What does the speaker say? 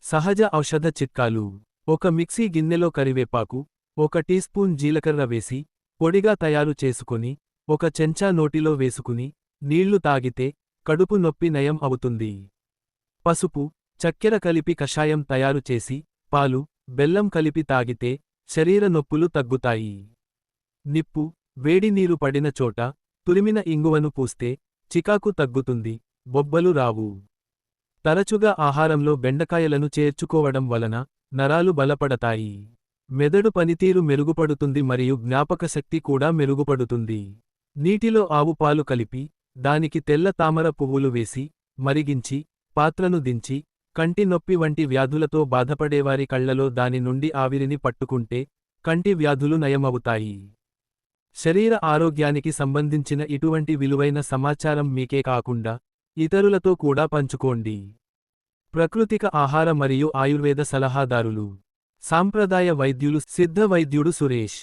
సహజ ఔషధ చిట్కాలు. ఒక మిక్సీ గిన్నెలో కరివేపాకు, 1 టీ స్పూన్ జీలకర్ర వేసి, పొడిగా తయారు చేసుకొని, 1 చెంచా నోటిలో వేసుకుని, నీళ్లు తాగితే, కడుపు నొప్పి నయం అవుతుంది. పసుపు, చక్కెర కలిపి కషాయం తయారు చేసి, పాలు, బెల్లం కలిపి తాగితే, శరీర నొప్పులు తగ్గుతాయి. నిప్పు, వేడి నీరు పడిన చోట, తురిమిన ఇంగువను పూస్తే, చికాకు తగ్గుతుంది, బొబ్బలు రావు. తరచుగా ఆహారంలో బెండకాయలను చేర్చుకోవడం వలన, నరాలు బలపడతాయి. మెదడు పనితీరు మెరుగుపడుతుంది మరియు జ్ఞాపకశక్తి కూడా మెరుగుపడుతుంది. నీటిలో ఆవు పాలు కలిపి, దానికి తెల్ల తామర పువ్వులు వేసి, మరిగించి, పాత్రను దించి, కంటి నొప్పి వంటి వ్యాధులతో బాధపడేవారి కళ్లలో దాని నుండి ఆవిరిని పట్టుకుంటే, కంటి వ్యాధులు నయమవుతాయి. శరీర ఆరోగ్యానికి సంబంధించిన ఇటువంటి విలువైన సమాచారం మీకే కాకుండా, ఇతరులతో కూడా పంచుకోండి. ప్రకృతిక ఆహార మరియు ఆయుర్వేద సలహాదారులు. సాంప్రదాయ వైద్యులు సిద్ధ వైద్యుడు సురేష్.